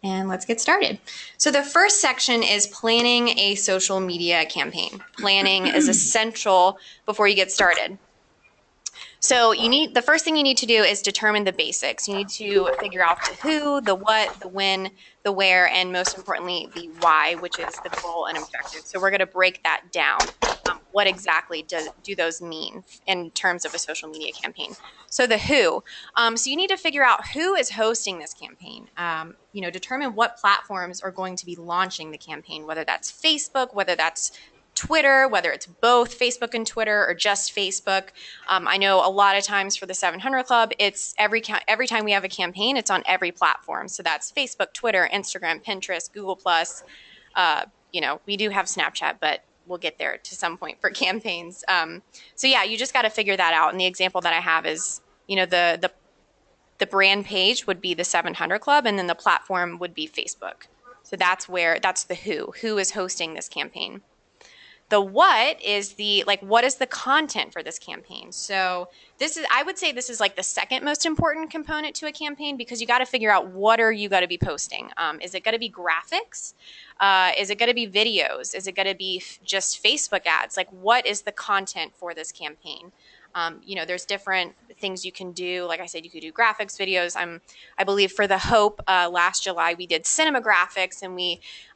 And let's get started. So the first section is planning a social media campaign. Planning is essential before you get started. So the first thing you need to do is determine the basics. You need to figure out the who, the what, the when, the where, and most importantly, the why, which is the goal and objective. So we're going to break that down. What exactly do those mean in terms of a social media campaign? So the who. So you need to figure out who is hosting this campaign. Determine what platforms are going to be launching the campaign, whether that's Facebook, whether that's Twitter, whether it's both Facebook and Twitter or just Facebook. I know a lot of times for the 700 Club, it's every time we have a campaign, it's on every platform. So that's Facebook, Twitter, Instagram, Pinterest, Google+. We do have Snapchat, but we'll get there to some point for campaigns. So yeah, you just got to figure that out. And the example that I have is, the brand page would be the 700 Club, and then the platform would be Facebook. So that's the who is hosting this campaign. The what is what is the content for this campaign? So I would say this is like the second most important component to a campaign, because you got to figure out what are you got to be posting. Is it going to be graphics? Is it going to be videos? Is it going to be just Facebook ads? Like, what is the content for this campaign? There's different things you can do. Like I said, you could do graphics, videos. I believe for the Hope last July, we did cinema graphics, and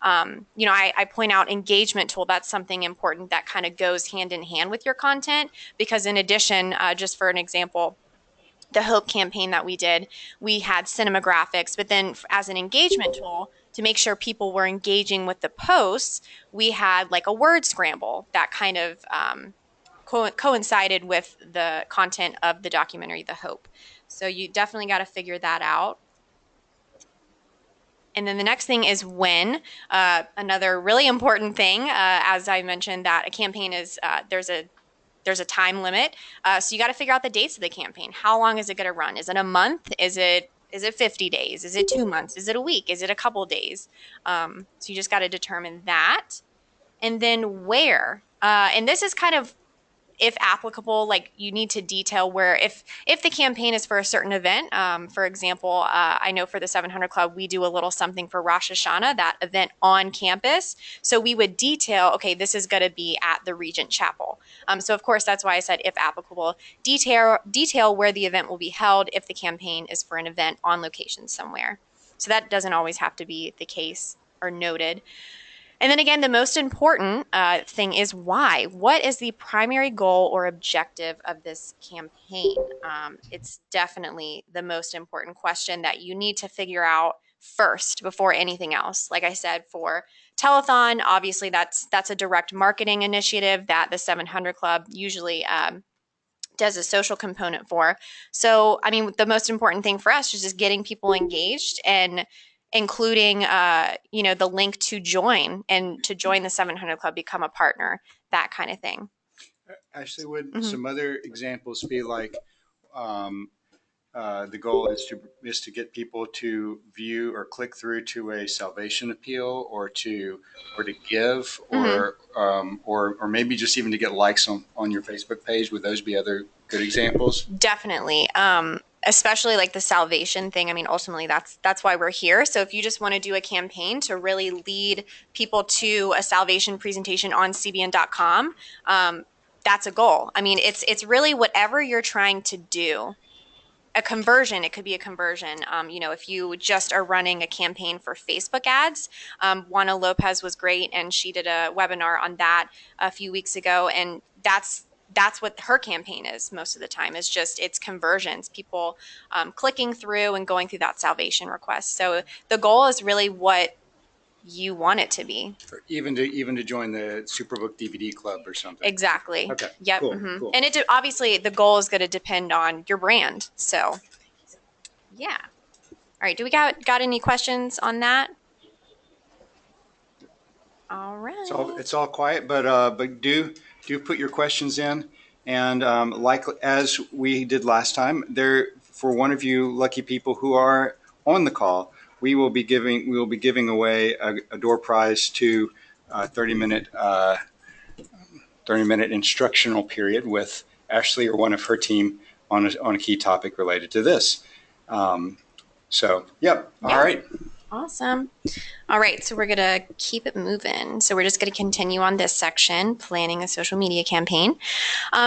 I point out engagement tool. That's something important that kind of goes hand in hand with your content, because in addition, just for an example, the Hope campaign that we did, we had cinema graphics, but then as an engagement tool to make sure people were engaging with the posts, we had like a word scramble that kind of coincided with the content of the documentary, The Hope. So you definitely got to figure that out. And then the next thing is when. Another really important thing, as I mentioned, that a campaign is there's a time limit. So you got to figure out the dates of the campaign. How long is it going to run? Is it a month? Is it 50 days? Is it 2 months? Is it a week? Is it a couple days? So you just got to determine that. And then where. And this is kind of, if applicable, like you need to detail where, if the campaign is for a certain event, for example, I know for the 700 Club, we do a little something for Rosh Hashanah, that event on campus. So we would detail, okay, this is going to be at the Regent Chapel. So of course, that's why I said if applicable, detail where the event will be held if the campaign is for an event on location somewhere. So that doesn't always have to be the case or noted. And then again, the most important thing is why. What is the primary goal or objective of this campaign? It's definitely the most important question that you need to figure out first before anything else. Like I said, for telethon, obviously that's a direct marketing initiative that the 700 Club usually does a social component for. So, I mean, the most important thing for us is just getting people engaged and including, the link to join the 700 Club, become a partner, that kind of thing. Ashley, would Mhm. some other examples be like the goal is to get people to view or click through to a salvation appeal, or to give, Mhm. or maybe just even to get likes on your Facebook page? Would those be other good examples? Definitely. Especially like the salvation thing. I mean, ultimately that's why we're here. So if you just want to do a campaign to really lead people to a salvation presentation on cbn.com, that's a goal. I mean, it's really whatever you're trying to do. A conversion, it could be a conversion. If you just are running a campaign for Facebook ads, Juana Lopez was great, and she did a webinar on that a few weeks ago, and that's what her campaign is most of the time, is just it's conversions, people clicking through and going through that salvation request. So the goal is really what you want it to be. Or even to join the Superbook DVD Club or something? Exactly. Okay. Yep. Cool. Cool. And obviously the goal is going to depend on your brand. So yeah. All right. Do we got any questions on that? All right. It's all quiet, but do put your questions in, and like as we did last time, there for one of you lucky people who are on the call, we will be giving away a door prize to a 30-minute instructional period with Ashley or one of her team on a key topic related to this. So, yep. All right. Awesome. All right, so we're going to keep it moving. So we're just going to continue on this section, planning a social media campaign.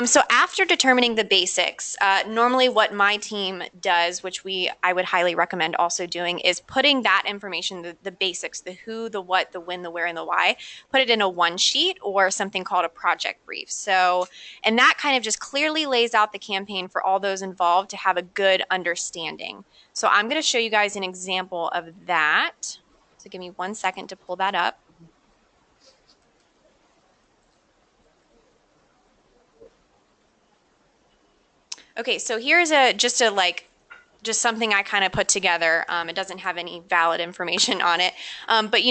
So after determining the basics, normally what my team does, which I would highly recommend also doing, is putting that information, the basics, the who, the what, the when, the where, and the why, put it in a one sheet or something called a project brief. So, and that kind of just clearly lays out the campaign for all those involved to have a good understanding. So I'm going to show you guys an example of that. So give me 1 second to pull that up. Okay, so here's just something I kind of put together. It doesn't have any valid information on it, but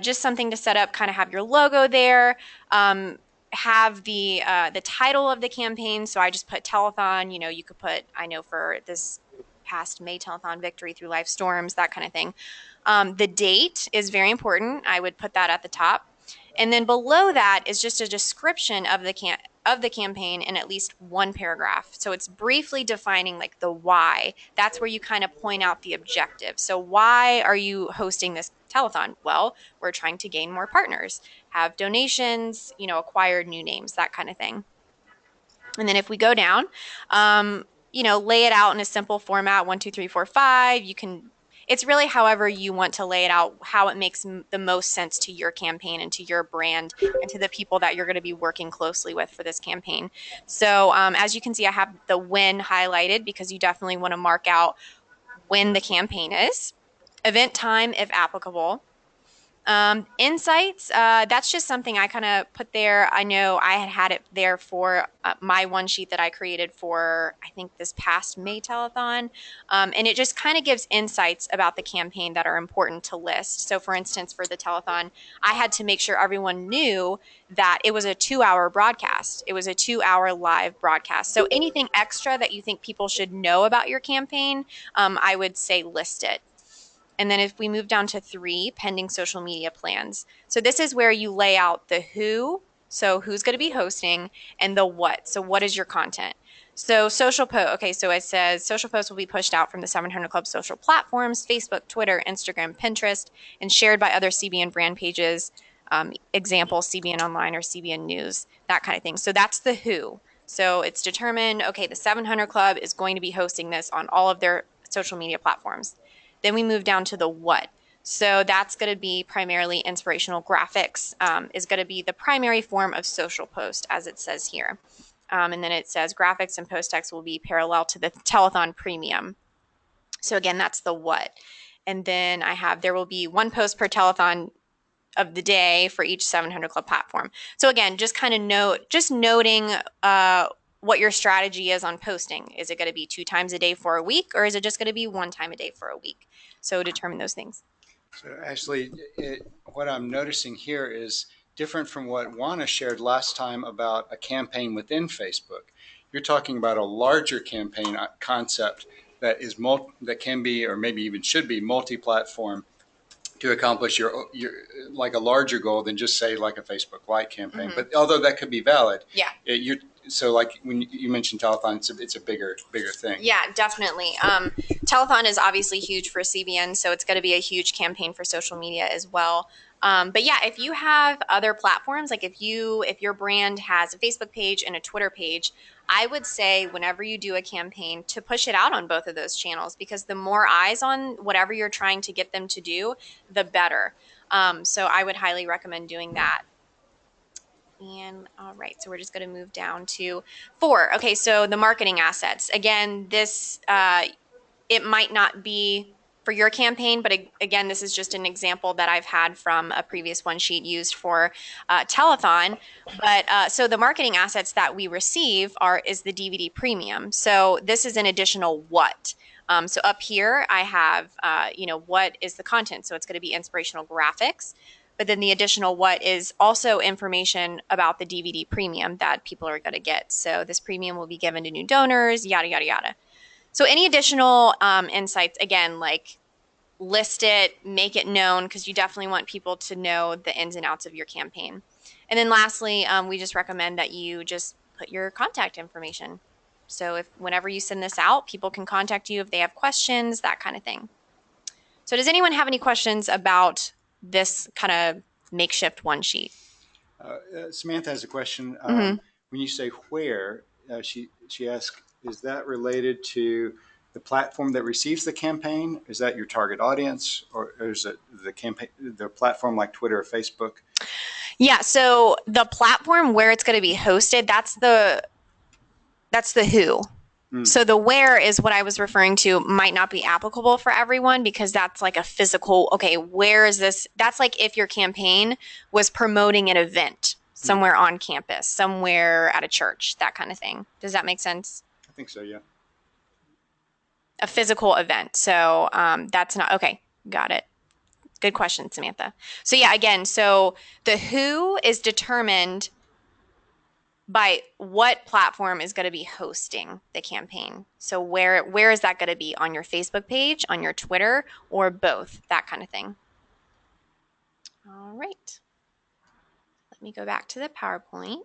just something to set up. Kind of have your logo there. Have the title of the campaign. So I just put telethon. You could put, I know for this past May telethon, victory through life storms, that kind of thing. The date is very important. I would put that at the top. And then below that is just a description of the campaign in at least one paragraph. So it's briefly defining like the why. That's where you kind of point out the objective. So why are you hosting this telethon? Well, we're trying to gain more partners, have donations, acquire new names, that kind of thing. And then if we go down, lay it out in a simple format, 1, 2, 3, 4, 5. It's really however you want to lay it out, how it makes the most sense to your campaign and to your brand and to the people that you're going to be working closely with for this campaign. So as you can see, I have the when highlighted because you definitely want to mark out when the campaign is, event time if applicable. Insights, that's just something I kind of put there. I know I had it there for my one sheet that I created for, I think, this past May telethon. And it just kind of gives insights about the campaign that are important to list. So, for instance, for the telethon, I had to make sure everyone knew that it was a 2-hour broadcast. It was a 2-hour live broadcast. So, anything extra that you think people should know about your campaign, I would say list it. And then if we move down to 3, pending social media plans. So this is where you lay out the who, so who's going to be hosting, and the what. So what is your content? So social post, okay, so it says social posts will be pushed out from the 700 Club social platforms, Facebook, Twitter, Instagram, Pinterest, and shared by other CBN brand pages, example, CBN Online or CBN News, that kind of thing. So that's the who. So it's determined, okay, the 700 Club is going to be hosting this on all of their social media platforms. Then we move down to the what. So that's going to be primarily inspirational graphics, is going to be the primary form of social post, as it says here. And then it says graphics and post text will be parallel to the telethon premium. So again, that's the what. And then there will be one post per telethon of the day for each 700 Club platform. So again, just kind of noting what your strategy is on posting. Is it going to be 2 times a day for a week, or is it just going to be 1 time a day for a week? So determine those things. So Ashley, what I'm noticing here is different from what Juana shared last time about a campaign within Facebook. You're talking about a larger campaign concept that that can be, or maybe even should be, multi-platform to accomplish your like a larger goal than just say like a Facebook Lite campaign. Mm-hmm. But although that could be valid, yeah. So like when you mentioned telethon, it's a bigger thing. Yeah, definitely. Telethon is obviously huge for CBN, so it's going to be a huge campaign for social media as well. But yeah, if you have other platforms, like if your brand has a Facebook page and a Twitter page, I would say whenever you do a campaign to push it out on both of those channels, because the more eyes on whatever you're trying to get them to do, the better. So I would highly recommend doing that. And all right, so we're just going to move down to 4. Okay, so the marketing assets. Again, this it might not be for your campaign, but again, this is just an example that I've had from a previous one sheet used for telethon. But so the marketing assets that we receive is the DVD premium. So this is an additional what. So up here, I have what is the content. So it's going to be inspirational graphics. But then the additional what is also information about the DVD premium that people are going to get. So this premium will be given to new donors, yada, yada, yada. So any additional insights, again, like list it, make it known, because you definitely want people to know the ins and outs of your campaign. And then lastly, we just recommend that you just put your contact information. So whenever you send this out, people can contact you if they have questions, that kind of thing. So does anyone have any questions about this kind of makeshift one sheet? Samantha has a question. Mm-hmm. When you say where, she asked, is that related to the platform that receives the campaign? Is that your target audience, or is it the platform like Twitter or Facebook? Yeah, so the platform where it's going to be hosted, that's the who. Mm. So the where is what I was referring to might not be applicable for everyone because that's like a physical, okay, where is this? That's like if your campaign was promoting an event somewhere on campus, somewhere at a church, that kind of thing. Does that make sense? I think so. Yeah. A physical event. So that's not, okay, got it. Good question, Samantha. So yeah, again, so the who is determined by what platform is going to be hosting the campaign. So where is that going to be, on your Facebook page, on your Twitter, or both, that kind of thing. All right. Let me go back to the PowerPoint.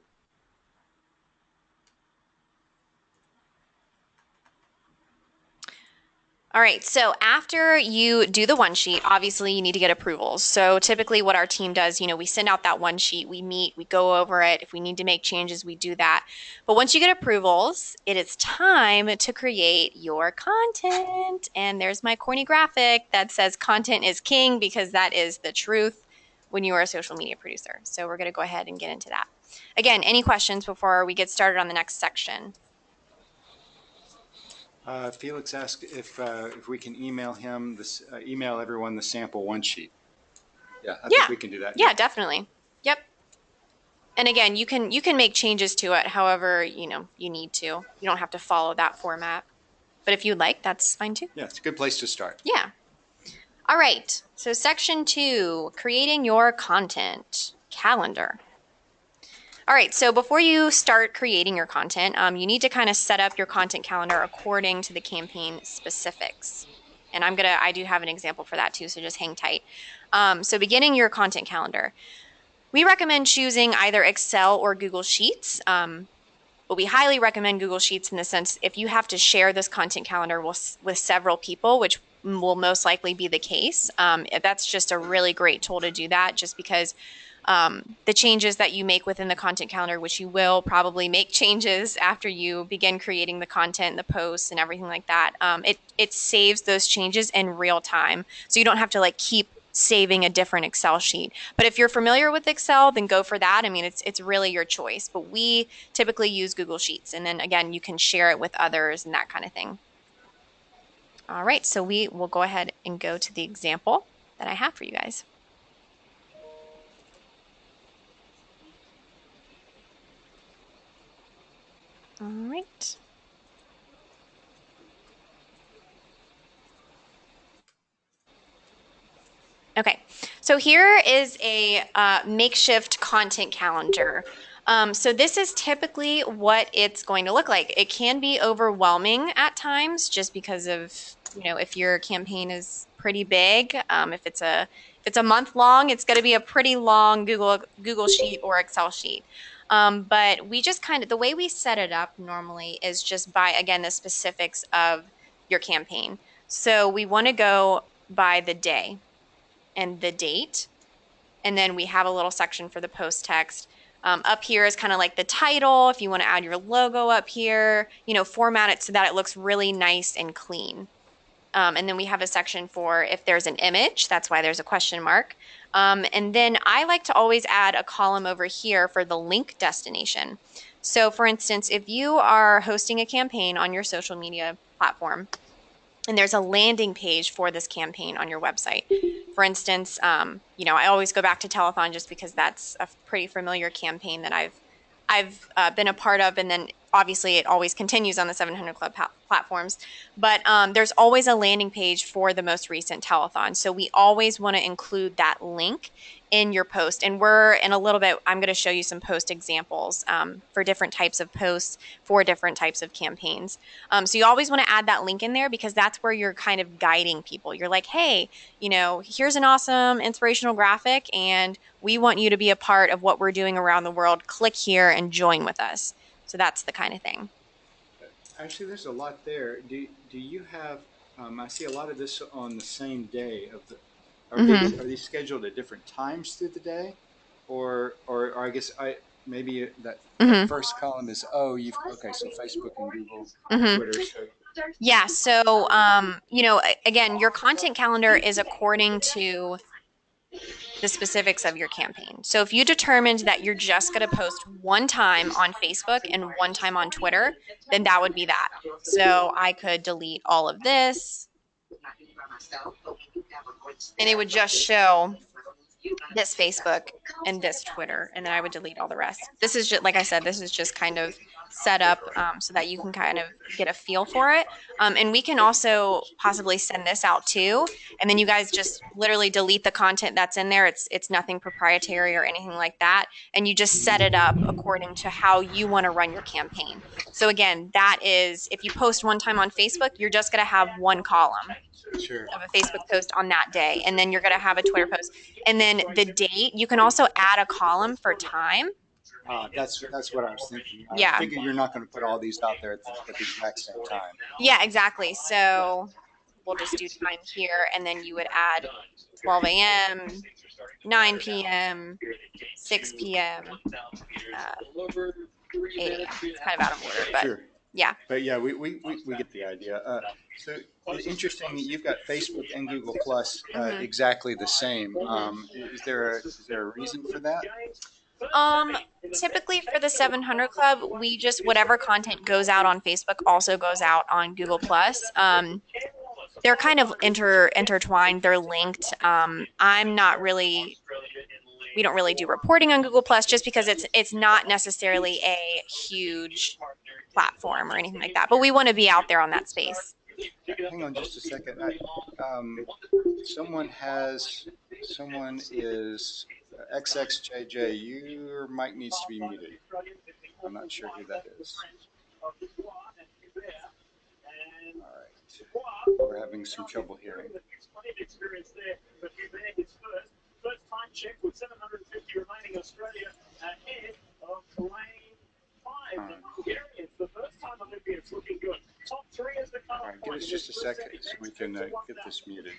All right, so after you do the one sheet, obviously you need to get approvals. So typically what our team does, we send out that one sheet, we meet, we go over it. If we need to make changes, we do that. But once you get approvals, it is time to create your content. And there's my corny graphic that says content is king, because that is the truth when you are a social media producer. So we're going to go ahead and get into that. Again, any questions before we get started on the next section? Felix asked if we can email him email everyone the sample one sheet. Yeah, I think we can do that. Yeah, definitely. Yep. And again, you can make changes to it however, you need to. You don't have to follow that format. But if you'd like, that's fine too. Yeah, it's a good place to start. Yeah. All right. So section 2, creating your content calendar. All right, so before you start creating your content, you need to kind of set up your content calendar according to the campaign specifics. And I do have an example for that too, so just hang tight. So beginning your content calendar, we recommend choosing either Excel or Google Sheets. But we highly recommend Google Sheets in the sense if you have to share this content calendar with several people, which will most likely be the case. That's just a really great tool to do that, just because the changes that you make within the content calendar, which you will probably make changes after you begin creating the content, the posts, and everything like that. It saves those changes in real time, so you don't have to keep saving a different Excel sheet. But if you're familiar with Excel, then go for that. I mean, it's really your choice. But we typically use Google Sheets, and then again, you can share it with others and that kind of thing. All right, so we will go ahead and go to the example that I have for you guys. All right. Okay, so here is a makeshift content calendar. So this is typically what it's going to look like. It can be overwhelming at times just because of, if your campaign is pretty big. If it's a month long, it's going to be a pretty long Google sheet or Excel sheet. But we just the way we set it up normally is just by, again, the specifics of your campaign. So we want to go by the day and the date. And then we have a little section for the post text. Up here is kind of like the title. If you want to add your logo up here, format it so that it looks really nice and clean. And then we have a section for if there's an image. That's why there's a question mark. And then I like to always add a column over here for the link destination. So for instance, if you are hosting a campaign on your social media platform, and there's a landing page for this campaign on your website. For instance, I always go back to Telethon just because that's a pretty familiar campaign that I've been a part of, and then obviously it always continues on the 700 Club platforms. But there's always a landing page for the most recent telethon. So we always want to include that link in your post. And in a little bit, I'm going to show you some post examples for different types of posts for different types of campaigns. So you always want to add that link in there because that's where you're kind of guiding people. You're like, hey, here's an awesome inspirational graphic, and we want you to be a part of what we're doing around the world. Click here and join with us. So that's the kind of thing. Actually, there's a lot there. Do you have I see a lot of this on the same day of the. Hmm. Are these scheduled at different times through the day, or I guess I maybe that Hmm. first column is oh you've okay so Facebook and Google, Hmm. Twitter. So Yeah. So, again, your content calendar is according to the specifics of your campaign. So if you determined that you're just going to post one time on Facebook and one time on Twitter, then that would be that. So I could delete all of this and it would just show this Facebook and this Twitter, and then I would delete all the rest. This is just, like I said, this is just kind of set up so that you can kind of get a feel for it. And we can also possibly send this out too, and then you guys just literally delete the content that's in there. It's nothing proprietary or anything like that, and you just set it up according to how you want to run your campaign. So again, that is if you post one time on Facebook, you're just going to have one column sure. of a Facebook post on that day, and then you're going to have a Twitter post, and then the date. You can also add a column for time. That's what I was thinking. I Yeah, figure you're not going to put all these out there at the exact same time. yeah, exactly. So we'll just do time here, and then you would add 12 a.m., 9 p.m., 6 p.m., 8 a.m. It's kind of out of order, but Sure. yeah. But yeah, we get the idea. So it's interesting that you've got Facebook and Google Plus Mhm. exactly the same. Mhm. Is there a reason for that? Um, Typically for the 700 Club, we just whatever content goes out on Facebook also goes out on Google Plus. They're kind of intertwined. They're linked. I'm not really. We don't really do reporting on Google Plus just because it's not necessarily a huge platform or anything like that. But we want to be out there on that space. Hang on just a second. Someone has someone is XXJJ. Your mic needs to be muted. I'm not sure who that is. All right. We're having some trouble hearing. All right, give us just a second so we can get this muted.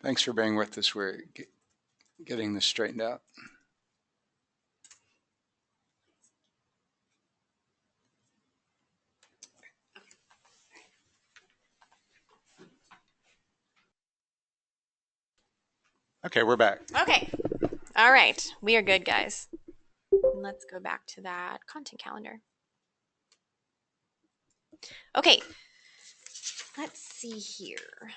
Thanks for being with us. We're getting this straightened out. Okay, we're back. Okay. All right. We are good, guys. Let's go back to that content calendar. Okay. Let's see here.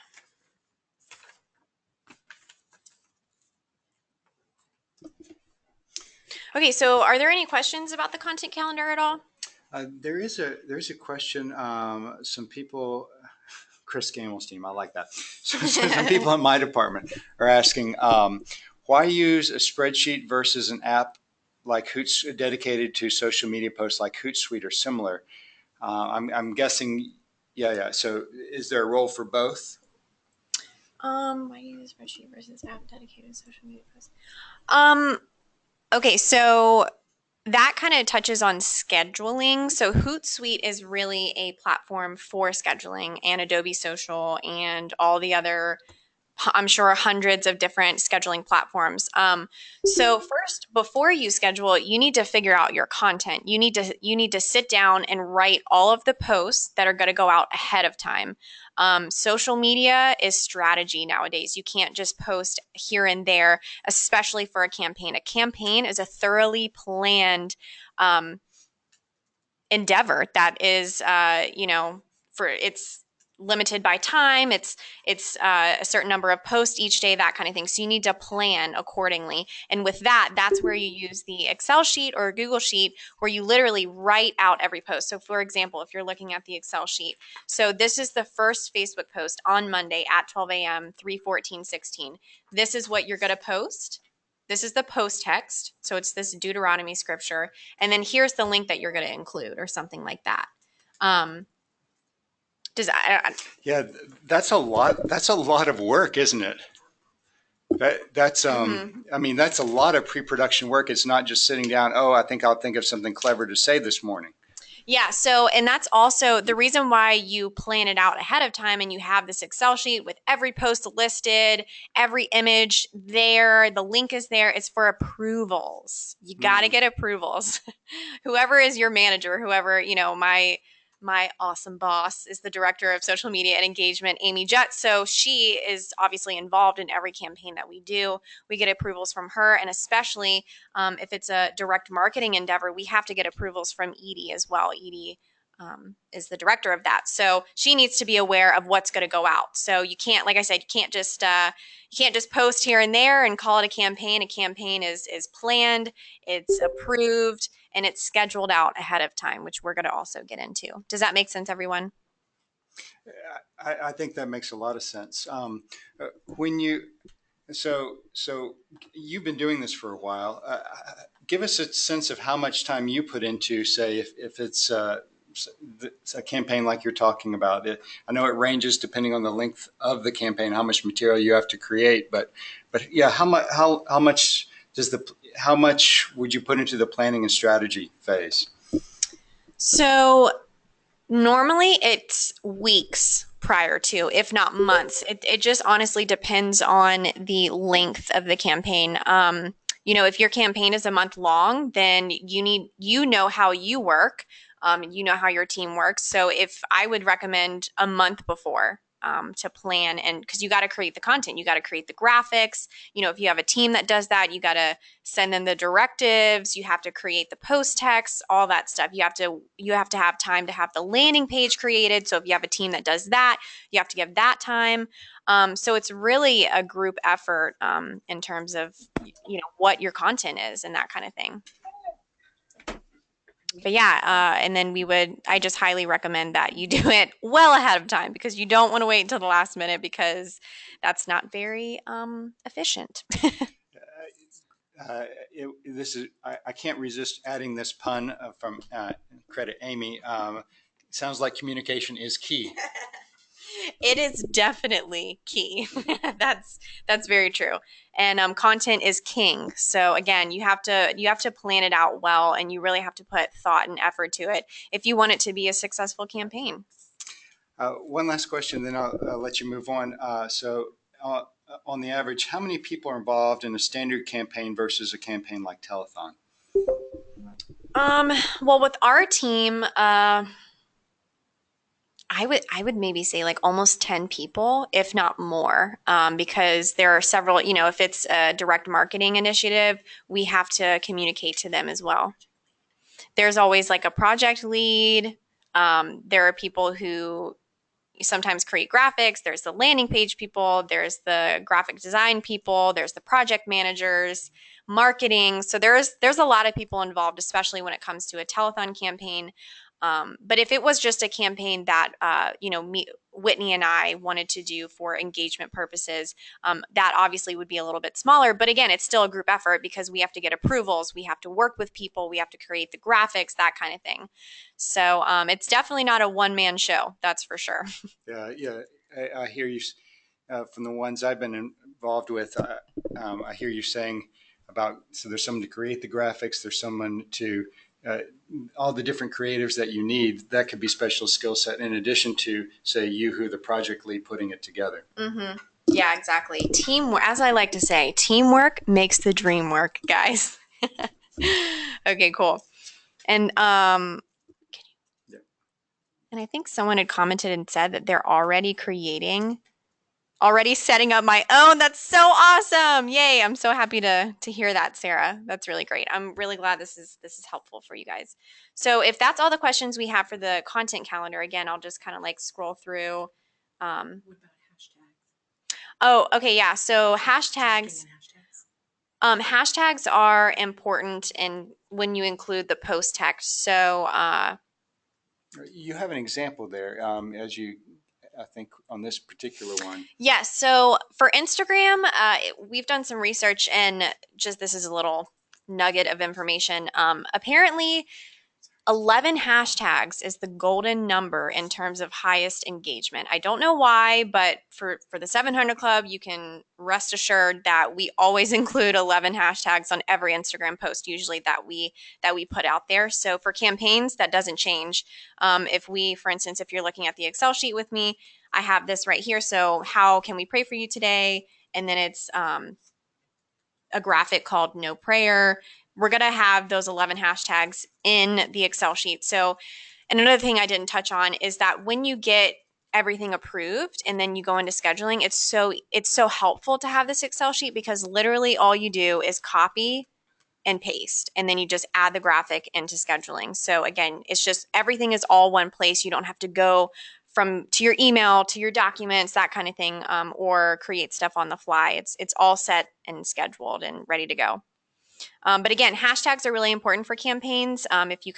Okay, so are there any questions about the content calendar at all? There's a question. Some people, Chris Gammel's team, I like that. So some people in my department are asking, why use a spreadsheet versus an app like Hootsuite dedicated to social media posts like Hootsuite or similar? I'm guessing, yeah. So is there a role for both? Why do you use spreadsheet versus app dedicated to social media posts? Okay, so that kind of touches on scheduling. So Hootsuite is really a platform for scheduling and Adobe Social and all the other I'm sure hundreds of different scheduling platforms. So first, before you schedule, you need to figure out your content. You need to sit down and write all of the posts that are going to go out ahead of time. Social media is strategy nowadays. You can't just post here and there, especially for a campaign. A campaign is a thoroughly planned endeavor that is, for it's limited by time. It's a certain number of posts each day, that kind of thing. So you need to plan accordingly. And with that, that's where you use the Excel sheet or Google sheet where you literally write out every post. So for example, if you're looking at the Excel sheet, so this is the first Facebook post on Monday at 12 a.m., 3/14/16. This is what you're going to post. This is the post text. So it's this Deuteronomy scripture. And then here's the link that you're going to include or something like that. Does Yeah, that's a lot. That's a lot of work, isn't it? That's I mean, that's a lot of pre-production work. It's not just sitting down. Oh, I think I'll think of something clever to say this morning. Yeah, so, and that's also the reason why you plan it out ahead of time and you have this Excel sheet with every post listed, every image there, the link is there. It's for approvals. You got to get approvals. Whoever is your manager, whoever, my awesome boss is the director of social media and engagement, Amy Jett. So she is obviously involved in every campaign that we do. We get approvals from her, and especially if it's a direct marketing endeavor, we have to get approvals from Edie as well. Edie is the director of that, so she needs to be aware of what's going to go out. So you can't, like I said, you can't just post here and there and call it a campaign. A campaign is planned, it's approved, and it's scheduled out ahead of time, which we're going to also get into. Does that make sense, everyone? I think that makes a lot of sense. When you so you've been doing this for a while. Give us a sense of how much time you put into, say, if it's a campaign like you're talking about. I know it ranges depending on the length of the campaign, how much material you have to create, but yeah, how much would you put into the planning and strategy phase? So normally it's weeks prior to, if not months. It just honestly depends on the length of the campaign. If your campaign is a month long, then you know how you work. You know how your team works. So if I would recommend a month before to plan, and because you got to create the content, you got to create the graphics. If you have a team that does that, you got to send them the directives. You have to create the post text, all that stuff. You have to have time to have the landing page created. So if you have a team that does that, you have to give that time. So it's really a group effort in terms of what your content is and that kind of thing. But yeah, and then I just highly recommend that you do it well ahead of time, because you don't want to wait until the last minute, because that's not very efficient. I can't resist adding this pun from credit Amy. Sounds like communication is key. It is definitely key. That's very true. And content is king. So again, you have to plan it out well, and you really have to put thought and effort to it if you want it to be a successful campaign. One last question, then I'll let you move on. On the average, how many people are involved in a standard campaign versus a campaign like Telethon? Well, with our team, I would maybe say like almost 10 people, if not more, because there are several, if it's a direct marketing initiative, we have to communicate to them as well. There's always like a project lead. There are people who sometimes create graphics. There's the landing page people. There's the graphic design people. There's the project managers, marketing. So there's a lot of people involved, especially when it comes to a telethon campaign. But if it was just a campaign that, Whitney and I wanted to do for engagement purposes, that obviously would be a little bit smaller. But again, it's still a group effort, because we have to get approvals. We have to work with people. We have to create the graphics, that kind of thing. So it's definitely not a one-man show. That's for sure. Yeah. I hear you from the ones I've been involved with. I hear you saying so there's someone to create the graphics. There's someone to all the different creatives that you need. That could be special skill set in addition to, say, you who the project lead putting it together. Mm-hmm. Yeah, exactly. Teamwork, as I like to say, teamwork makes the dream work, guys. Okay, cool. And Yeah. and I think someone had commented and said that they're already setting up my own. That's so awesome. Yay. I'm so happy to hear that, Sarah. That's really great. I'm really glad this is helpful for you guys. So if that's all the questions we have for the content calendar, again, I'll just kind of like scroll through. What about hashtags? Oh, okay, yeah. So hashtags, Tagging and hashtags. hashtags are important in when you include the post text. So You have an example there, I think, on this particular one. yes. So for Instagram, we've done some research, and just this is a little nugget of information. Apparently, 11 hashtags is the golden number in terms of highest engagement. I don't know why, but for the 700 Club, you can rest assured that we always include 11 hashtags on every Instagram post, usually that we put out there. So for campaigns, that doesn't change. For instance, if you're looking at the Excel sheet with me, I have this right here. So how can we pray for you today? And then it's a graphic called no prayer. We're going to have those 11 hashtags in the Excel sheet. So, and another thing I didn't touch on is that when you get everything approved and then you go into scheduling, it's so helpful to have this Excel sheet because literally all you do is copy and paste and then you just add the graphic into scheduling. So again, it's just everything is all one place. You don't have to go from to your email to your documents, that kind of thing, or create stuff on the fly. It's all set and scheduled and ready to go. But again, hashtags are really important for campaigns. If you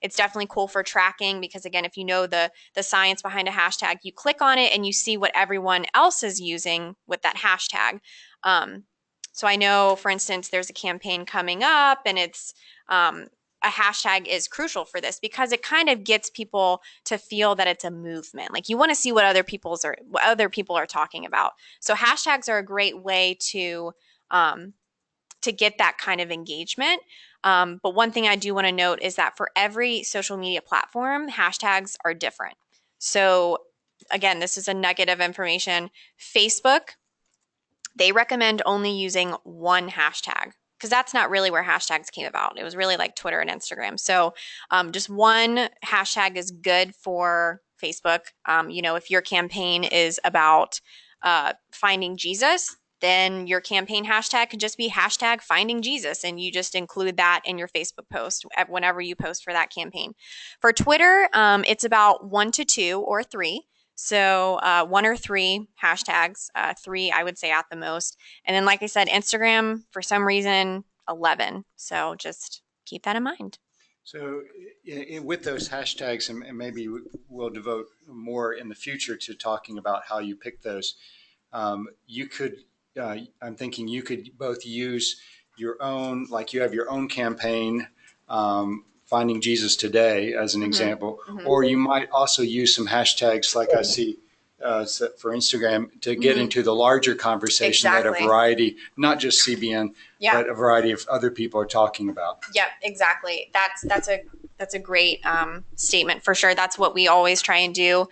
it's definitely cool for tracking because again, if you know the science behind a hashtag, you click on it and you see what everyone else is using with that hashtag. So I know, for instance, there's a campaign coming up, and it's a hashtag is crucial for this because it kind of gets people to feel that it's a movement. Like you want to see what other people are talking about. So hashtags are a great way to get that kind of engagement. But one thing I do want to note is that for every social media platform, hashtags are different. So, again, this is a nugget of information. Facebook, they recommend only using one hashtag because that's not really where hashtags came about. It was really like Twitter and Instagram. So, just one hashtag is good for Facebook. If your campaign is about finding Jesus, then your campaign hashtag could just be hashtag finding Jesus, and you just include that in your Facebook post whenever you post for that campaign. For Twitter, it's about 1 to 2 or 3. So 1 or 3 hashtags, 3 I would say at the most. And then, like I said, Instagram, for some reason, 11. So just keep that in mind. So, with those hashtags, and maybe we'll devote more in the future to talking about how you pick those. You could, I'm thinking you could both use your own, like you have your own campaign, Finding Jesus Today, as an example, or you might also use some hashtags like I see for Instagram to get into the larger conversation that a Exactly. variety, not just CBN, Yeah. but a variety of other people are talking about. Yep, exactly. That's a great statement for sure. That's what we always try and do.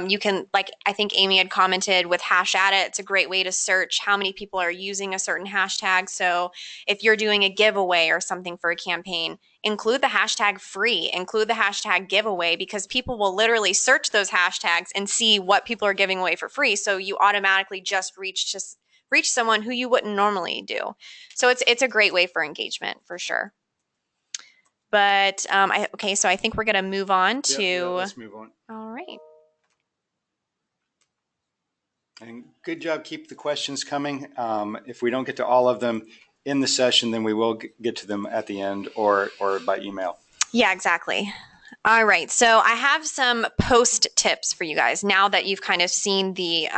You can, like I think Amy had commented with Hashadit, it's a great way to search how many people are using a certain hashtag. So if you're doing a giveaway or something for a campaign, include the hashtag free, include the hashtag giveaway because people will literally search those hashtags and see what people are giving away for free. So you automatically just reach someone who you wouldn't normally do. So it's a great way for engagement for sure. But okay, so I think we're gonna move on to. Yeah, let's move on. All right. And good job. Keep the questions coming. If we don't get to all of them in the session, then we will get to them at the end or by email. Yeah, exactly. All right. So I have some post tips for you guys now that you've kind of seen the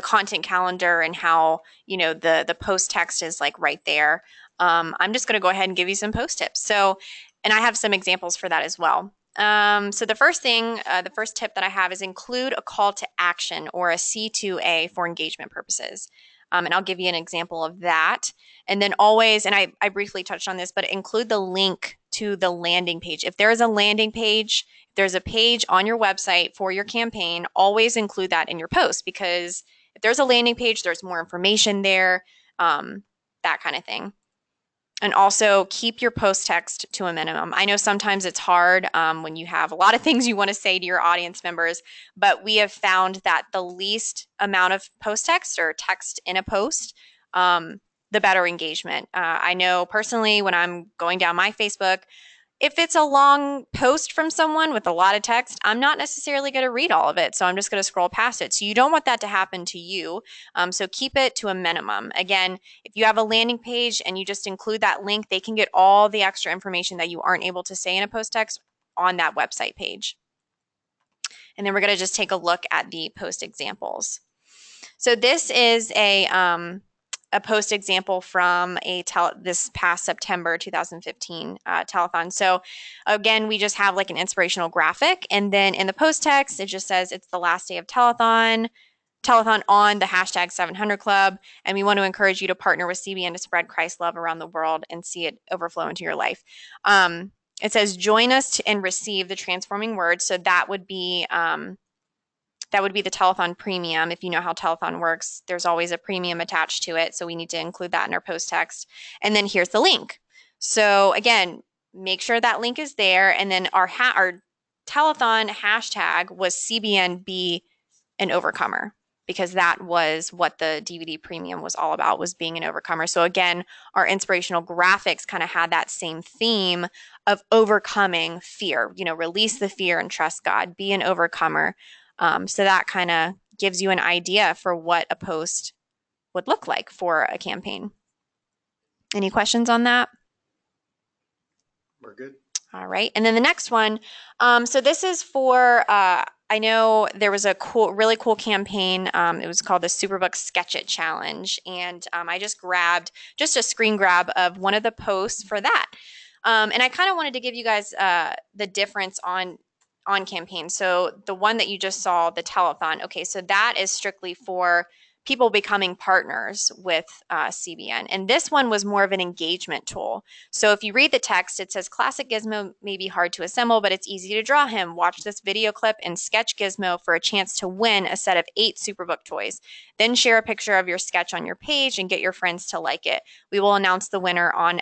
content calendar and how the post text is like right there. I'm just going to go ahead and give you some post tips. So, and I have some examples for that as well. So the first tip that I have is include a call to action or a C2A for engagement purposes. And I'll give you an example of that. And then always, and I briefly touched on this, but include the link to the landing page. If there is a landing page, if there's a page on your website for your campaign, always include that in your post because if there's a landing page, there's more information there, that kind of thing. And also keep your post text to a minimum. I know sometimes it's hard when you have a lot of things you want to say to your audience members, but we have found that the least amount of post text or text in a post, the better engagement. I know personally when I'm going down my Facebook, if it's a long post from someone with a lot of text, I'm not necessarily going to read all of it. So I'm just going to scroll past it. So you don't want that to happen to you. So keep it to a minimum. Again, if you have a landing page and you just include that link, they can get all the extra information that you aren't able to say in a post text on that website page. And then we're going to just take a look at the post examples. So this is a post example from this past September 2015 telethon. So again, we just have like an inspirational graphic, and then in the post text, it just says it's the last day of telethon on the hashtag 700 Club, and we want to encourage you to partner with CBN to spread Christ's love around the world and see it overflow into your life. It says join us and receive the transforming word. So that would be the telethon premium. If you know how telethon works, there's always a premium attached to it. So we need to include that in our post text. And then here's the link. So again, make sure that link is there. And then our telethon hashtag was CBN Be an Overcomer, because that was what the DVD premium was all about, was being an overcomer. So again, our inspirational graphics kind of had that same theme of overcoming fear, release the fear and trust God, be an overcomer. So that kind of gives you an idea for what a post would look like for a campaign. Any questions on that? We're good. All right. And then the next one. So this is for, I know there was a really cool campaign. It was called the Superbook Sketch It Challenge. And I just grabbed just a screen grab of one of the posts for that. And I kind of wanted to give you guys the difference on campaigns. So the one that you just saw, the telethon, okay, so that is strictly for people becoming partners with CBN. And this one was more of an engagement tool. So if you read the text, it says classic Gizmo may be hard to assemble, but it's easy to draw him. Watch this video clip and sketch Gizmo for a chance to win a set of 8 Superbook toys. Then share a picture of your sketch on your page and get your friends to like it. We will announce the winner on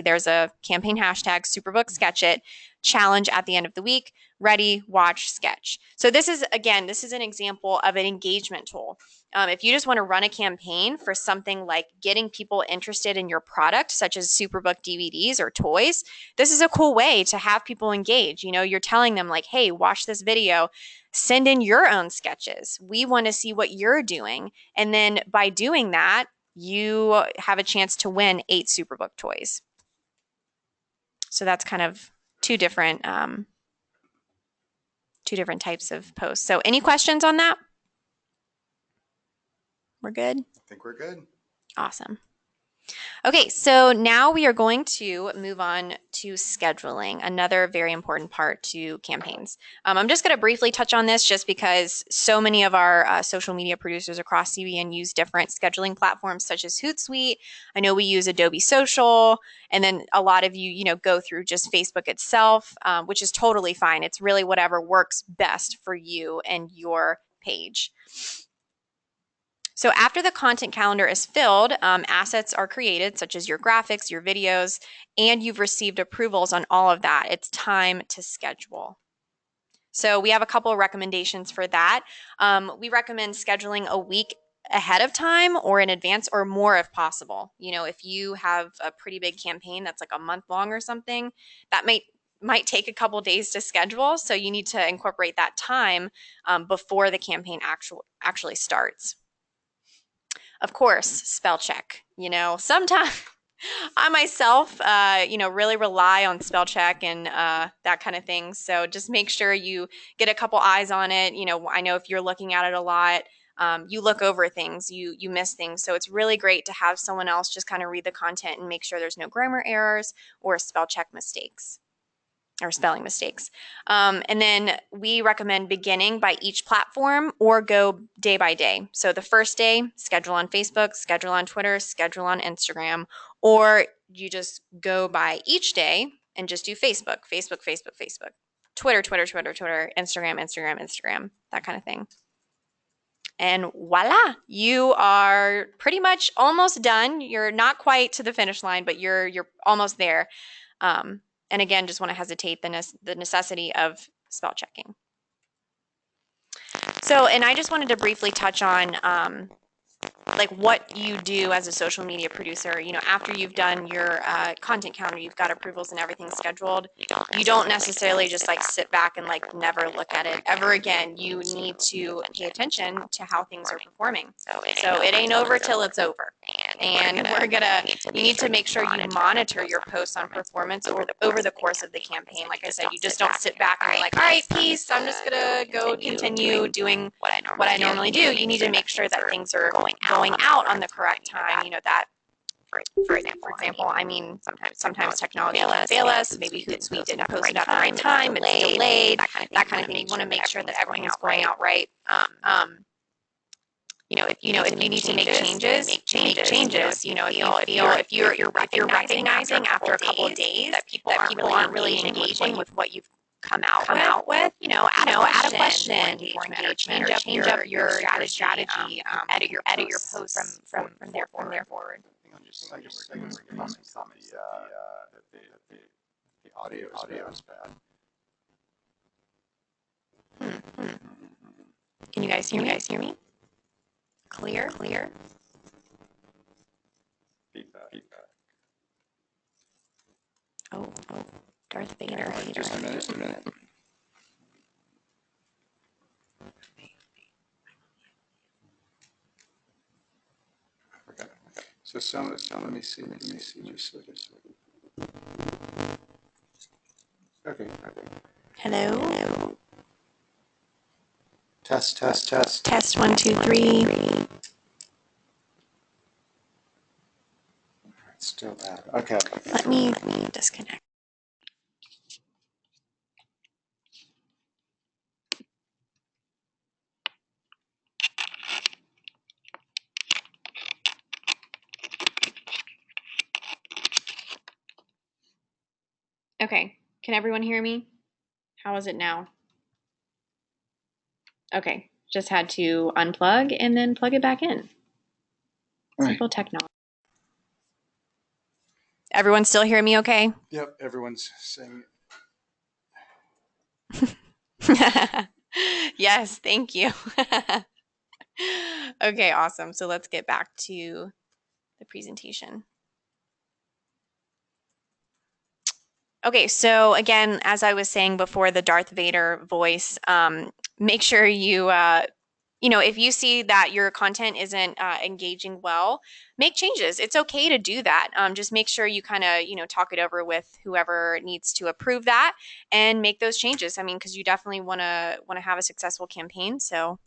there's a campaign hashtag Superbook Sketch It challenge at the end of the week. Ready, watch, sketch. So this is an example of an engagement tool. If you just want to run a campaign for something like getting people interested in your product, such as Superbook DVDs or toys, this is a cool way to have people engage. You're telling them like, hey, watch this video, send in your own sketches. We want to see what you're doing. And then by doing that, you have a chance to win 8 Superbook toys. So that's kind of two different types of posts. So any questions on that? We're good? I think we're good. Awesome. Okay, so now we are going to move on to scheduling, another very important part to campaigns. I'm just going to briefly touch on this just because so many of our social media producers across CBN use different scheduling platforms such as Hootsuite. I know we use Adobe Social, and then a lot of you, go through just Facebook itself, which is totally fine. It's really whatever works best for you and your page. So after the content calendar is filled, assets are created, such as your graphics, your videos, and you've received approvals on all of that. It's time to schedule. So we have a couple of recommendations for that. We recommend scheduling a week ahead of time or in advance, or more if possible. If you have a pretty big campaign that's like a month long or something, that might take a couple days to schedule. So you need to incorporate that time before the campaign actually starts. Of course, spell check. Sometimes I myself, really rely on spell check and that kind of thing. So just make sure you get a couple eyes on it. I know if you're looking at it a lot, you look over things, you miss things. So it's really great to have someone else just kind of read the content and make sure there's no grammar errors or spell check mistakes. Or spelling mistakes. And then we recommend beginning by each platform or go day by day. So the first day, schedule on Facebook, schedule on Twitter, schedule on Instagram, or you just go by each day and just do Facebook, Twitter, Instagram, that kind of thing. And voila, you are pretty much almost done. You're not quite to the finish line, but you're almost there. And again, just want to hesitate the necessity of spell checking. So, and I just wanted to briefly touch on like what you do as a social media producer. After you've done your content calendar, you've got approvals and everything scheduled. You don't necessarily just like sit back and like never look at it ever again. You need to pay attention to how things are performing. So it ain't over till it's over. And you need to make sure you monitor your posts on performance over the course of the campaign. Like I said, you just don't sit back and be like, all right, peace, I'm just gonna go continue doing what I normally do. You need to make sure that things are going out on the correct time. That, for example, I mean, sometimes technology can fail us. Maybe Hootsuite didn't post it at the right time, it's delayed, that kind of thing. You want to make sure that everything's going out right. If you need to make changes, make changes. If you're recognizing after a couple of days that people aren't really engaging with what you've come out with, add a question, change up your strategy, edit your posts from there forward. I just comments on the audio is bad. Can you guys hear me? Clear. Feedback. Oh, Darth Vader. Just a minute. Okay. So let me see just a second. Okay. Hello. Test. Test 1, 2, 3. It's still bad. Okay. Let me disconnect. Okay, can everyone hear me? How is it now? Okay, just had to unplug and then plug it back in. Simple technology. Everyone still hear me okay? Yep, everyone's saying Yes, thank you. Okay, awesome. So let's get back to the presentation. Okay, so again, as I was saying before, the Darth Vader voice, make sure you, if you see that your content isn't engaging well, make changes. It's okay to do that. Just make sure you kind of, talk it over with whoever needs to approve that and make those changes. I mean, because you definitely want to have a successful campaign. So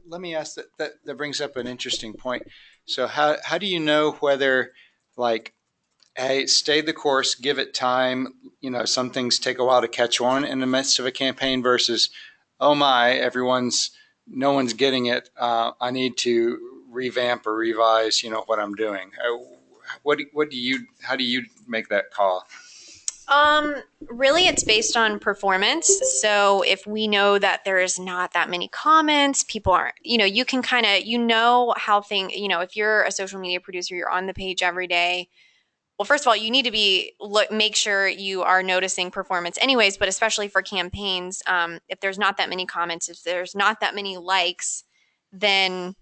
let me ask that brings up an interesting point. So how do you know whether like, hey, stay the course, give it time, some things take a while to catch on in the midst of a campaign versus, oh my, no one's getting it. I need to revamp or revise, what I'm doing. How do you make that call? Really it's based on performance. So if we know that there's not that many comments, people aren't, you can kind of, how if you're a social media producer, you're on the page every day. Well, first of all, you need to make sure you are noticing performance anyways, but especially for campaigns, if there's not that many comments, if there's not that many likes, then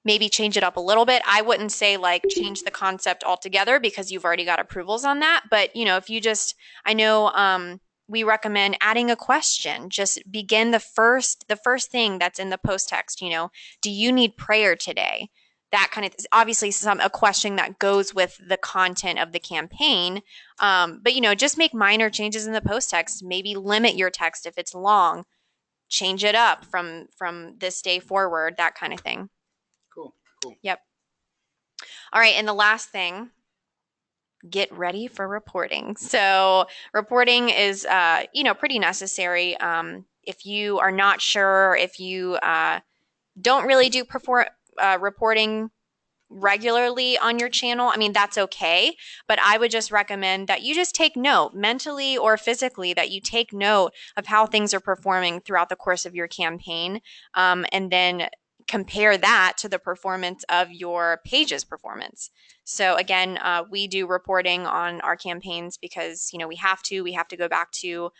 maybe change it up a little bit. I wouldn't say like change the concept altogether because you've already got approvals on that. But, if you I know we recommend adding a question. Just begin the first thing that's in the post text, do you need prayer today? That kind of obviously a question that goes with the content of the campaign. But just make minor changes in the post text. Maybe limit your text if it's long. Change it up from this day forward. That kind of thing. Cool. Yep. All right, and the last thing, get ready for reporting. So reporting is pretty necessary. If you are not sure, if you don't really do reporting regularly on your channel, I mean, that's okay. But I would just recommend that you just take note, mentally or physically, that you take note of how things are performing throughout the course of your campaign. And then compare that to the performance of your page's performance. So again, we do reporting on our campaigns because, we have to go back to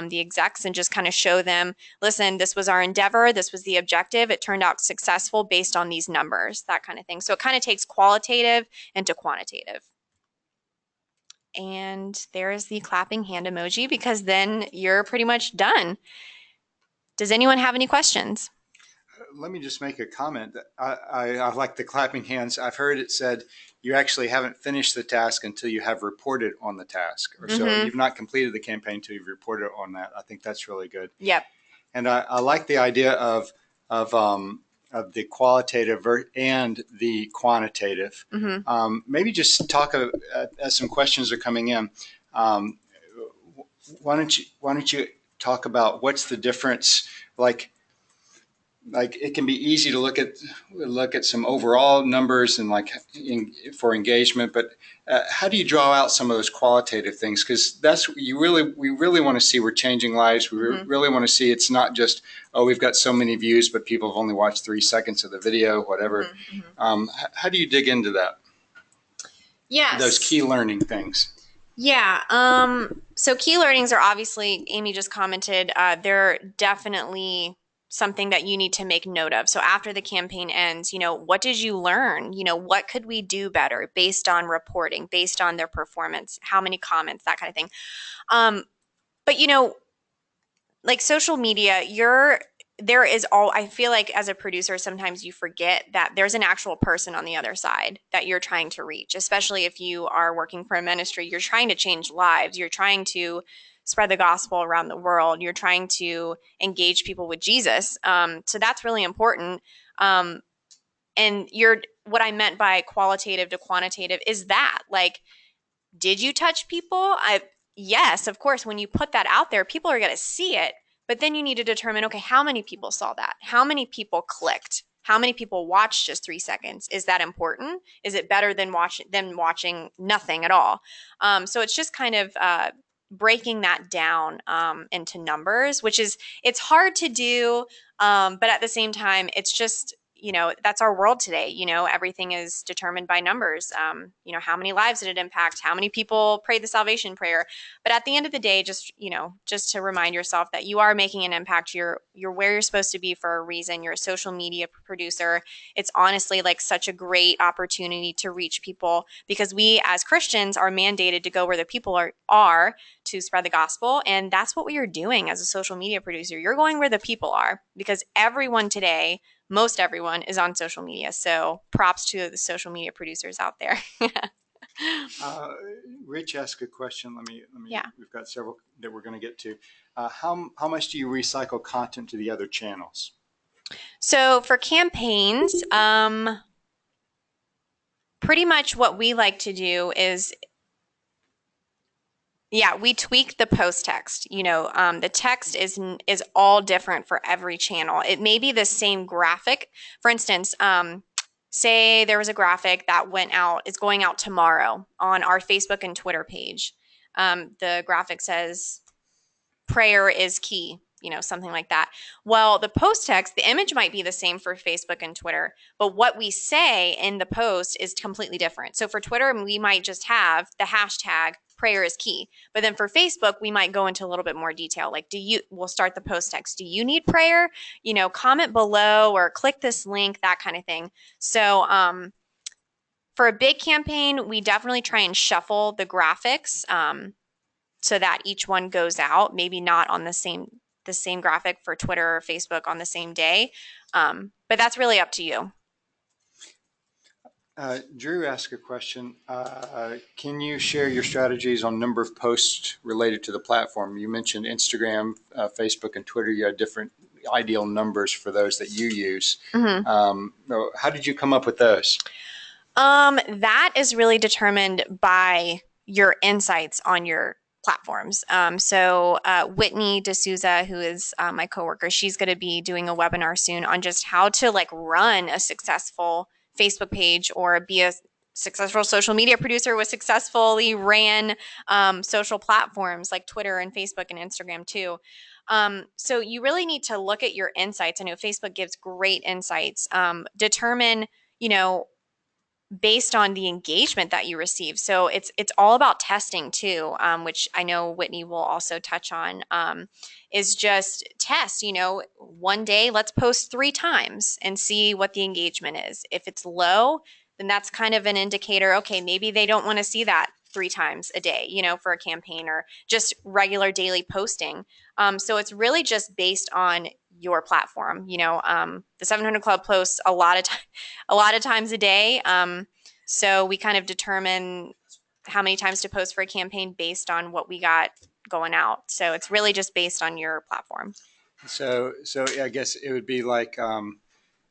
the execs and just kind of show them, listen, this was our endeavor. This was the objective. It turned out successful based on these numbers, that kind of thing. So it kind of takes qualitative into quantitative. And there's the clapping hand emoji, because then you're pretty much done. Does anyone have any questions? Let me just make a comment. I like the clapping hands. I've heard it said you actually haven't finished the task until you have reported on the task. Or so you've not completed the campaign until you've reported on that. I think that's really good. Yep. And I like the idea of the qualitative and the quantitative. Maybe just talk as some questions are coming in. Why don't you talk about what's the difference? Like it can be easy to look at some overall numbers and for engagement, but how do you draw out some of those qualitative things? Because we really want to see we're changing lives. We really want to see it's not just, oh, we've got so many views, but people have only watched 3 seconds of the video, whatever. How do you dig into that? Yes. Those key learning things. Yeah. So key learnings are obviously, Amy just commented, they're definitely something that you need to make note of. So after the campaign ends, what did you learn? What could we do better based on reporting, based on their performance, how many comments, that kind of thing. But like social media, I feel like as a producer, sometimes you forget that there's an actual person on the other side that you're trying to reach, especially if you are working for a ministry. You're trying to change lives. You're trying to spread the gospel around the world. You're trying to engage people with Jesus. So that's really important. And what I meant by qualitative to quantitative is that, like, did you touch people? Yes, of course. When you put that out there, people are going to see it. But then you need to determine, okay, how many people saw that? How many people clicked? How many people watched just 3 seconds? Is that important? Is it better than watching nothing at all? So it's just kind of breaking that down into numbers, it's hard to do, but at the same time, it's just, that's our world today. Everything is determined by numbers. How many lives did it impact? How many people prayed the salvation prayer? But at the end of the day, just to remind yourself that you are making an impact. You're where you're supposed to be for a reason. You're a social media producer. It's honestly like such a great opportunity to reach people, because we as Christians are mandated to go where the people are to spread the gospel. And that's what we are doing as a social media producer. You're going where the people are, because everyone today, most everyone, is on social media. So props to the social media producers out there. Rich asked a question. Let me. Yeah. We've got several that we're going to get to. How much do you recycle content to the other channels? So for campaigns, pretty much what we like to do is, we tweak the post text. The text is all different for every channel. It may be the same graphic. For instance, say there was a graphic that is going out tomorrow on our Facebook and Twitter page. The graphic says, prayer is key, something like that. Well, the post text, the image might be the same for Facebook and Twitter, but what we say in the post is completely different. So for Twitter, we might just have the hashtag prayer is key. But then for Facebook, we might go into a little bit more detail. Like, we'll start the post text. Do you need prayer? Comment below or click this link, that kind of thing. So for a big campaign, we definitely try and shuffle the graphics so that each one goes out, maybe not on the same graphic for Twitter or Facebook on the same day. But that's really up to you. Drew asked a question. Can you share your strategies on number of posts related to the platform? You mentioned Instagram, Facebook, and Twitter. You had different ideal numbers for those that you use. How did you come up with those? That is really determined by your insights on your platforms. So Whitney D'Souza, who is my coworker, she's going to be doing a webinar soon on just how to run a successful Facebook page or be a successful social media producer with successfully ran social platforms like Twitter and Facebook and Instagram too. So you really need to look at your insights. I know Facebook gives great insights. Determine, you know, based on the engagement that you receive. So it's all about testing too, which I know Whitney will also touch on. Is just test. You know, one day let's post 3 times and see what the engagement is. If it's low, then that's kind of an indicator. Okay, maybe they don't want to see that 3 times a day. You know, for a campaign or just regular daily posting. So it's really just based on your platform. You know, the 700 Club posts a lot of times a day. So we kind of determine how many times to post for a campaign based on what we got going out. So it's really just based on your platform. So I guess it would be like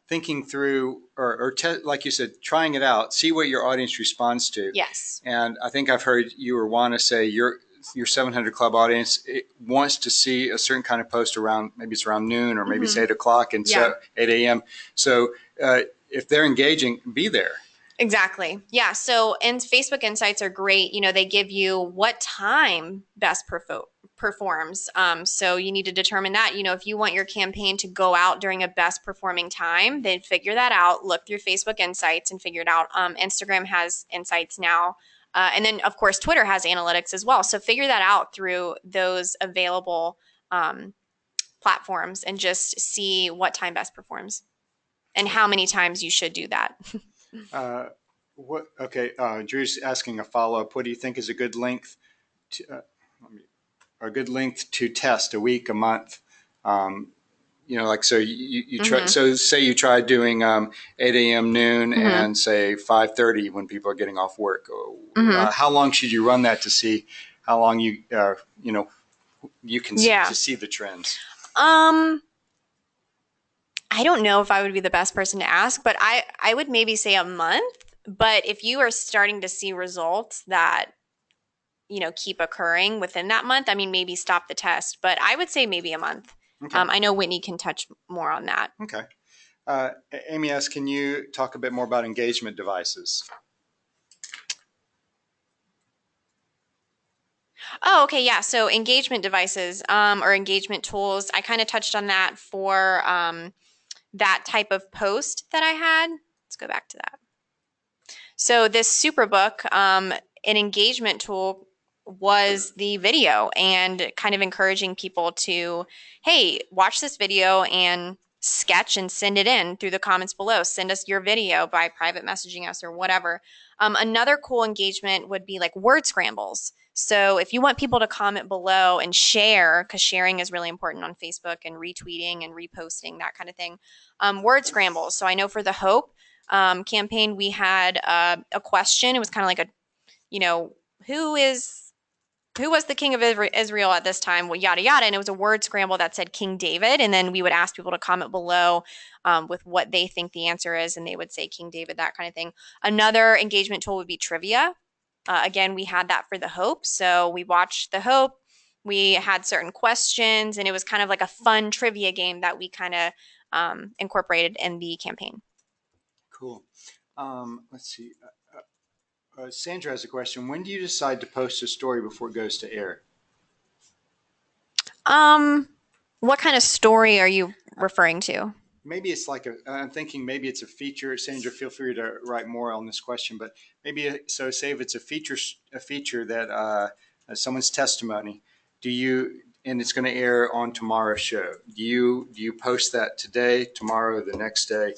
thinking through, or like you said, trying it out, see what your audience responds to. Yes. And I think I've heard you or Juana say your 700 Club audience wants to see a certain kind of post around, maybe it's around noon or maybe it's 8 o'clock and so 8 a.m. So if they're engaging, be there. Exactly. Yeah. So, and Facebook Insights are great. You know, they give you what time best performs. So you need to determine that. You know, if you want your campaign to go out during a best performing time, then figure that out. Look through Facebook Insights and figure it out. Instagram has insights now. And then, of course, Twitter has analytics as well. So figure that out through those available platforms and just see what time best performs and how many times you should do that. Okay, Drew's asking a follow-up. What do you think is a good length to test? A week, a month? You know, like, so you try, so say you try doing 8 a.m. noon and say 5:30 when people are getting off work. How long should you run that to see how long you can to see the trends? I don't know if I would be the best person to ask, but I would maybe say a month. But if you are starting to see results that, you know, keep occurring within that month, I mean, maybe stop the test. But I would say maybe a month. Okay. I know Whitney can touch more on that. Okay. Amy asks, can you talk a bit more about engagement devices? Oh, okay. Yeah. So engagement devices or engagement tools, I kind of touched on that for that type of post that I had. Let's go back to that. So this Superbook, an engagement tool was the video and kind of encouraging people to, hey, watch this video and sketch and send it in through the comments below. Send us your video by private messaging us or whatever. Another cool engagement would be like word scrambles. So if you want people to comment below and share, because sharing is really important on Facebook and retweeting and reposting, that kind of thing, word scrambles. So I know for the Hope campaign, we had a question. It was kind of like a, you know, who was the king of Israel at this time? Well, yada, yada. And it was a word scramble that said King David. And then we would ask people to comment below with what they think the answer is. And they would say King David, that kind of thing. Another engagement tool would be trivia. Again, we had that for the Hope. So we watched the Hope. We had certain questions. And it was kind of like a fun trivia game that we kind of incorporated in the campaign. Cool. Let's see. Sandra has a question. When do you decide to post a story before it goes to air? What kind of story are you referring to? Maybe it's like I'm thinking maybe it's a feature. Sandra, feel free to write more on this question, but maybe, so say if it's a feature that someone's testimony, and it's going to air on tomorrow's show. Do you post that today, tomorrow, the next day?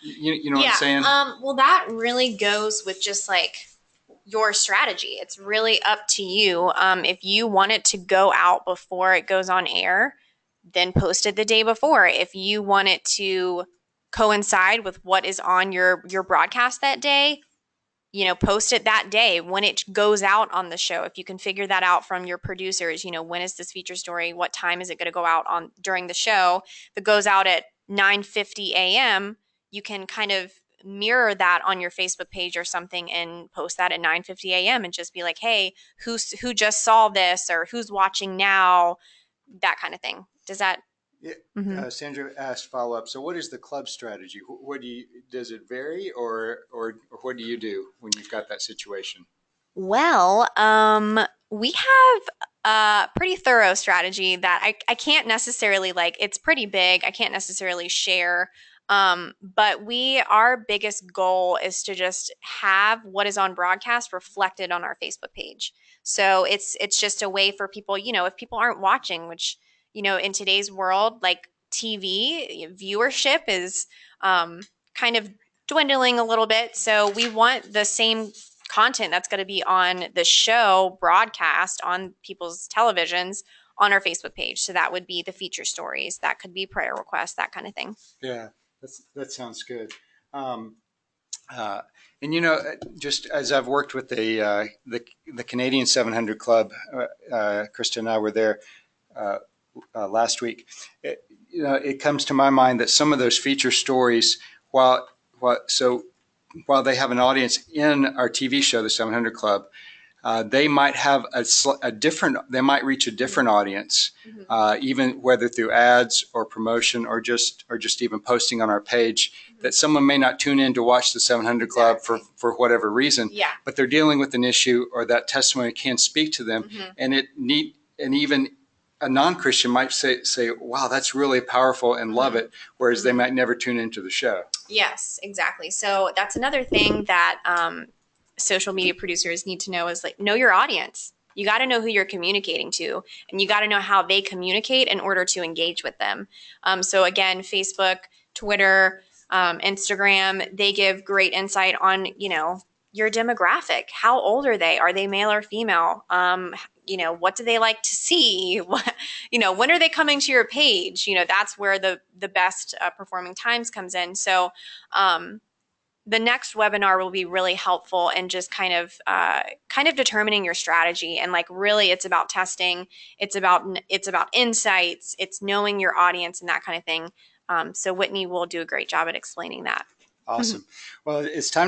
You know what I'm saying? Well, that really goes with just like your strategy. It's really up to you. If you want it to go out before it goes on air, then post it the day before. If you want it to coincide with what is on your broadcast that day, you know, post it that day when it goes out on the show. If you can figure that out from your producers, you know, when is this feature story? What time is it going to go out on during the show? If it goes out at 9:50 a.m., you can kind of mirror that on your Facebook page or something and post that at 9:50 a.m. and just be like, hey, who just saw this or who's watching now? That kind of thing. Does that? Yeah. Sandra asked follow up. So what is the club strategy? Does it vary or what do you do when you've got that situation? Well, we have pretty thorough strategy that I can't necessarily like, it's pretty big. I can't necessarily share. But our biggest goal is to just have what is on broadcast reflected on our Facebook page. So it's just a way for people, if people aren't watching, which, in today's world, like TV viewership is kind of dwindling a little bit. So we want the same content that's going to be on the show broadcast on people's televisions on our Facebook page. So that would be the feature stories, that could be prayer requests, that kind of thing. Yeah, that sounds good. Uh, and just as I've worked with the Canadian 700 Club, Krista and I were there last week. It comes to my mind that some of those feature stories, while they have an audience in our TV show, the 700 Club, they might have they might reach a different audience, even whether through ads or promotion or just even posting on our page, that someone may not tune in to watch the 700 Club for whatever reason, but they're dealing with an issue or that testimony can speak to them, and even a non-Christian might say, wow, that's really powerful and love it, whereas they might never tune into the show. Yes, exactly. So that's another thing that social media producers need to know is like, know your audience. You got to know who you're communicating to, and you got to know how they communicate in order to engage with them. So again, Facebook, Twitter, Instagram, they give great insight on, your demographic. How old are they? Are they male or female? What do they like to see? When are they coming to your page? That's where the best performing times comes in. So, the next webinar will be really helpful in just kind of determining your strategy, and like really it's about testing, it's about insights, it's knowing your audience and that kind of thing. So Whitney will do a great job at explaining that. Awesome. Well, it's time